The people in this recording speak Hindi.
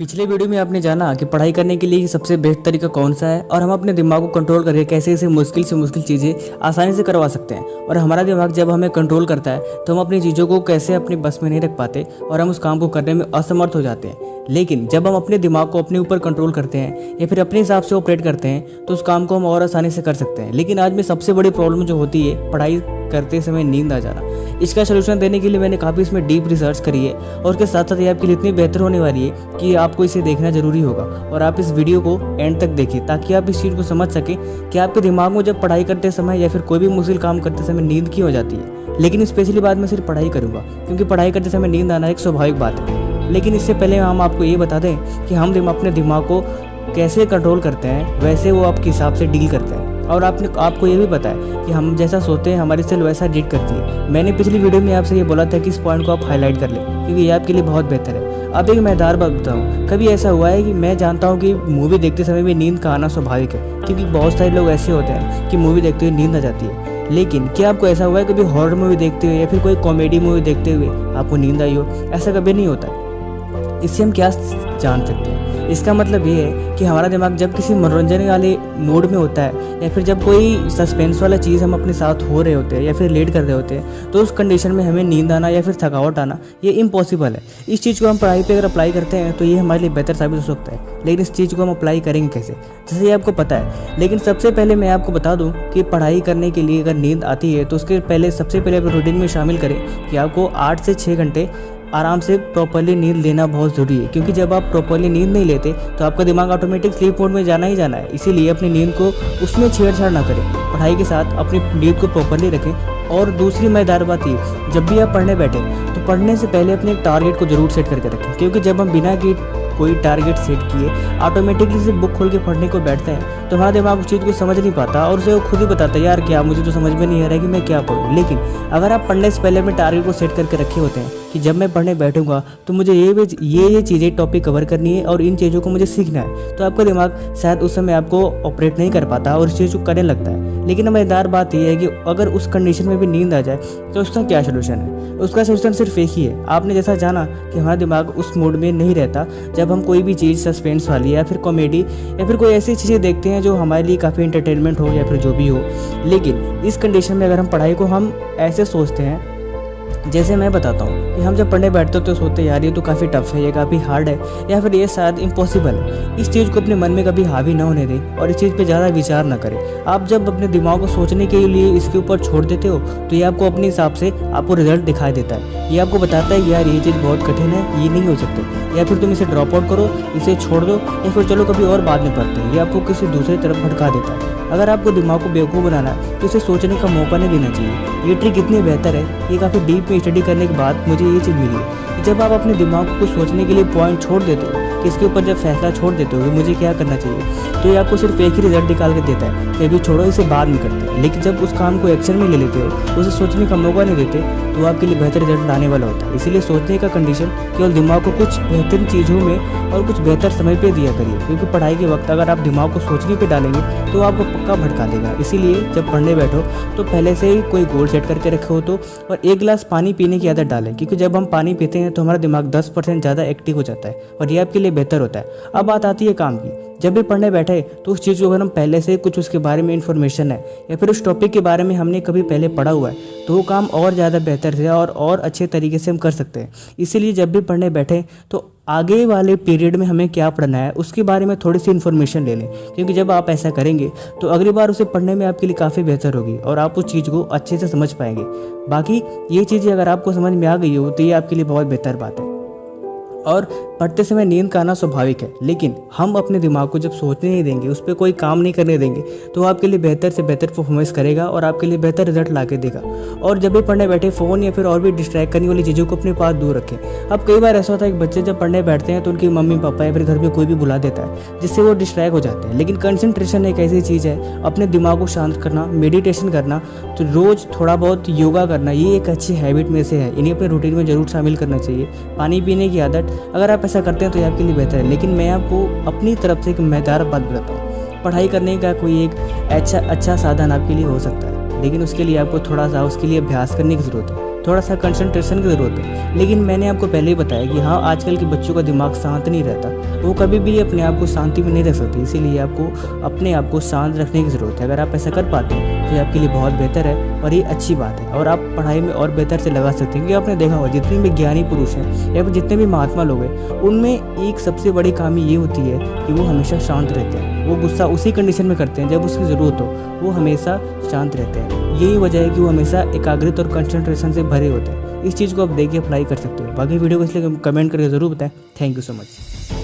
पिछले वीडियो में आपने जाना कि पढ़ाई करने के लिए सबसे बेस्ट तरीका कौन सा है और हम अपने दिमाग को कंट्रोल करके कैसे इसे मुश्किल से मुश्किल चीज़ें आसानी से करवा सकते हैं। और हमारा दिमाग जब हमें कंट्रोल करता है तो हम अपनी चीज़ों को कैसे अपने बस में नहीं रख पाते और हम उस काम को करने में असमर्थ हो जाते हैं। लेकिन जब हम अपने दिमाग को अपने ऊपर कंट्रोल करते हैं या फिर अपने हिसाब से ऑपरेट करते हैं तो उस काम को हम और आसानी से कर सकते हैं। लेकिन आज में सबसे बड़ी प्रॉब्लम जो होती है पढ़ाई करते समय नींद आ जाना। इसका सोल्यूशन देने के लिए मैंने काफ़ी इसमें डीप रिसर्च करी है और उसके साथ साथ ये आपके लिए इतनी बेहतर होने वाली है कि आपको इसे देखना जरूरी होगा और आप इस वीडियो को एंड तक देखिए ताकि आप इस चीज़ को समझ सकें कि आपके दिमाग में जब पढ़ाई करते समय या फिर कोई भी मुश्किल काम करते समय नींद क्यों हो जाती है। लेकिन स्पेशली बात मैं सिर्फ पढ़ाई करूँगा क्योंकि पढ़ाई करते समय नींद आना एक स्वाभाविक बात है। लेकिन इससे पहले हम आपको ये बता दें कि हम अपने दिमाग को कैसे कंट्रोल करते हैं वैसे वो आपके हिसाब से डील करते हैं। और आपको ये भी पता है कि हम जैसा सोते हैं हमारी सेल वैसा डील करती है। मैंने पिछली वीडियो में आपसे ये बोला था कि इस पॉइंट को आप हाईलाइट कर लें क्योंकि ये आपके लिए बहुत बेहतर है। अब एक मजेदार बात बताऊँ, कभी ऐसा हुआ है कि मैं जानता हूँ कि मूवी देखते समय भी नींद का आना स्वाभाविक है क्योंकि बहुत सारे लोग ऐसे होते हैं कि मूवी देखते हुए नींद आ जाती है। लेकिन क्या आपको ऐसा हुआ है कभी हॉरर मूवी देखते हुए या फिर कोई कॉमेडी मूवी देखते हुए आपको नींद आई हो? ऐसा कभी नहीं होता है। इससे हम क्या जान सकते हैं? इसका मतलब ये है कि हमारा दिमाग जब किसी मनोरंजन वाले मूड में होता है या फिर जब कोई सस्पेंस वाला चीज़ हम अपने साथ हो रहे होते हैं या फिर रिलेट कर रहे होते हैं तो उस कंडीशन में हमें नींद आना या फिर थकावट आना ये इम्पॉसिबल है। इस चीज़ को हम पढ़ाई पे अगर अप्लाई करते हैं तो ये हमारे लिए बेहतर साबित हो सकता है। लेकिन इस चीज़ को हम अप्लाई करेंगे कैसे, जैसे ये आपको पता है। लेकिन सबसे पहले मैं आपको बता दूं कि पढ़ाई करने के लिए अगर नींद आती है तो उसके पहले सबसे पहले रूटीन में शामिल करें कि आपको 8 से 6 घंटे आराम से प्रॉपर्ली नींद लेना बहुत ज़रूरी है। क्योंकि जब आप प्रॉपर्ली नींद नहीं लेते तो आपका दिमाग ऑटोमेटिक स्लीप मोड में जाना ही जाना है। इसीलिए अपनी नींद को उसमें छेड़छाड़ ना करें, पढ़ाई के साथ अपनी नींद को प्रॉपर्ली रखें। और दूसरी मजेदार बात ये, जब भी आप पढ़ने बैठे तो पढ़ने से पहले अपने एक टारगेट को जरूर सेट करके रखें। क्योंकि जब हम बिना कि कोई टारगेट सेट किए ऑटोमेटिकली से बुक खोल के पढ़ने को बैठते हैं तो हमारा दिमाग उस चीज़ को समझ नहीं पाता और उसे वो खुद ही बताता है यार क्या मुझे तो समझ में नहीं आ रहा है कि मैं क्या पढ़ूँ। लेकिन अगर आप पढ़ने से पहले अपने टारगेट को सेट करके रखे होते हैं कि जब मैं पढ़ने बैठूंगा तो मुझे ये चीज़ें टॉपिक कवर करनी है और इन चीज़ों को मुझे सीखना है, तो आपका दिमाग शायद उस समय आपको ऑपरेट नहीं कर पाता और इस चीज़ को करने लगता है। लेकिन मज़ेदार बात यह है कि अगर उस कंडीशन में भी नींद आ जाए तो उसका क्या सोल्यूशन है? उसका सोल्यूशन सिर्फ एक ही है। आपने जैसा जाना कि हमारा दिमाग उस मोड में नहीं रहता जब हम कोई भी चीज़ सस्पेंस वाली या फिर कॉमेडी या फिर कोई ऐसी चीज़ें देखते हैं जो हमारे लिए काफ़ी इंटरटेनमेंट हो या फिर जो भी हो। लेकिन इस कंडीशन में अगर हम पढ़ाई को हम ऐसे सोचते हैं, जैसे मैं बताता हूँ कि हम जब पढ़ने बैठते हो तो सोचते हैं यार ये तो काफ़ी टफ है, ये काफ़ी हार्ड है या फिर ये शायद इम्पॉसिबल है। इस चीज़ को अपने मन में कभी हावी ना होने दें और इस चीज़ पे ज़्यादा विचार ना करें। आप जब अपने दिमाग को सोचने के लिए इसके ऊपर छोड़ देते हो तो ये आपको अपने हिसाब से आपको रिजल्ट दिखाई देता है। ये आपको बताता है कि यार ये चीज़ बहुत कठिन है, ये नहीं हो सकते, या फिर तुम इसे ड्रॉप आउट करो, इसे छोड़ दो या फिर चलो कभी और बाद में पढ़ते हैं। ये आपको किसी दूसरी तरफ भटका देता है। अगर आपको दिमाग को बेवकूफ़ बनाना है तो इसे सोचने का मौका नहीं देना चाहिए। ये ट्रिक इतनी बेहतर है, ये काफ़ी डीप में स्टडी करने के बाद मुझे ये चीज़ मिली है कि जब आप अपने दिमाग को सोचने के लिए पॉइंट छोड़ देते हो कि इसके ऊपर जब फैसला छोड़ देते हो कि मुझे क्या करना चाहिए, तो ये आपको सिर्फ एक ही रिजल्ट निकाल के देता है कि अभी छोड़ो, इसे बाद में करते हैं। लेकिन जब उस काम को एक्शन में ले लेते हो, उसे सोचने का मौका नहीं देते, तो आपके लिए बेहतर रिजल्ट आने वाला होता है। इसीलिए सोचने का कंडीशन केवल दिमाग को कुछ बेहतरीन चीज़ों में और कुछ बेहतर समय पे दिया करिए। क्योंकि पढ़ाई के वक्त अगर आप दिमाग को सोचने पे डालेंगे तो आपको पक्का भटका देगा। इसीलिए जब पढ़ने बैठो तो पहले से ही कोई गोल सेट करके रखे हो तो, और 1 गिलास पानी पीने की आदत डालें। क्योंकि जब हम पानी पीते हैं तो हमारा दिमाग 10% ज़्यादा एक्टिव हो जाता है और ये आपके लिए बेहतर होता है। अब बात आती है काम की। जब भी पढ़ने बैठे तो उस चीज़ को अगर हम पहले से कुछ उसके बारे में इन्फॉर्मेशन है या फिर उस टॉपिक के बारे में हमने कभी पहले पढ़ा हुआ है तो वो काम और ज़्यादा बेहतर से और अच्छे तरीके से हम कर सकते हैं। इसीलिए जब भी पढ़ने बैठे तो आगे वाले पीरियड में हमें क्या पढ़ना है उसके बारे में थोड़ी सी इन्फॉर्मेशन ले लें। क्योंकि जब आप ऐसा करेंगे तो अगली बार उसे पढ़ने में आपके लिए काफ़ी बेहतर होगी और आप उस चीज़ को अच्छे से समझ पाएंगे। बाकी ये चीज़ें अगर आपको समझ में आ गई हो तो ये आपके लिए बहुत बेहतर बात है। और पढ़ते समय नींद का आना स्वाभाविक है, लेकिन हम अपने दिमाग को जब सोचने नहीं देंगे, उस पर कोई काम नहीं करने देंगे, तो आपके लिए बेहतर से बेहतर परफॉर्मेंस करेगा और आपके लिए बेहतर रिजल्ट ला के देगा। और जब भी पढ़ने बैठे फ़ोन या फिर और भी डिस्ट्रैक्ट करने वाली चीज़ों को अपने पास दूर रखें। अब कई बार ऐसा होता है कि बच्चे जब पढ़ने बैठते हैं तो उनकी मम्मी पापा या फिर घर में कोई भी बुला देता है जिससे वो डिस्ट्रैक्ट हो जाते हैं। लेकिन कंसंट्रेशन एक ऐसी चीज़ है, अपने दिमाग को शांत करना, मेडिटेशन करना, तो रोज़ थोड़ा बहुत योगा करना, ये एक अच्छी हैबिट में से है। इन्हें अपने रूटीन में ज़रूर शामिल करना चाहिए। पानी पीने की आदत अगर आप ऐसा करते हैं तो ये आपके लिए बेहतर है। लेकिन मैं आपको अपनी तरफ से एक मजेदार बात बताता हूँ, पढ़ाई करने का कोई एक अच्छा साधन आपके लिए हो सकता है, लेकिन उसके लिए आपको थोड़ा सा उसके लिए अभ्यास करने की ज़रूरत है। थोड़ा सा कंसंट्रेशन की ज़रूरत है। लेकिन मैंने आपको पहले ही बताया कि हाँ, आजकल के बच्चों का दिमाग शांत नहीं रहता, वो कभी भी अपने आप को शांति में नहीं रख सकते। इसीलिए आपको अपने आप को शांत रखने की ज़रूरत है। अगर आप ऐसा कर पाते हैं तो ये आपके लिए बहुत बेहतर है और ये अच्छी बात है, और आप पढ़ाई में और बेहतर से लगा सकते हैं। क्योंकि आपने देखा होगा जितने भी ज्ञानी पुरुष हैं या फिर जितने भी महात्मा लोग हैं, उनमें एक सबसे बड़ी खामी ये होती है कि वो हमेशा शांत रहते हैं। वो गुस्सा उसी कंडीशन में करते हैं जब उसकी ज़रूरत हो, वो हमेशा शांत रहते हैं। यही वजह है कि वो हमेशा एकाग्रता और कंसंट्रेशन से भरे होते हैं। इस चीज़ को आप देखिए अप्लाई कर सकते हो। बाकी वीडियो को इसलिए कमेंट करके ज़रूर बताएं। Thank you so much.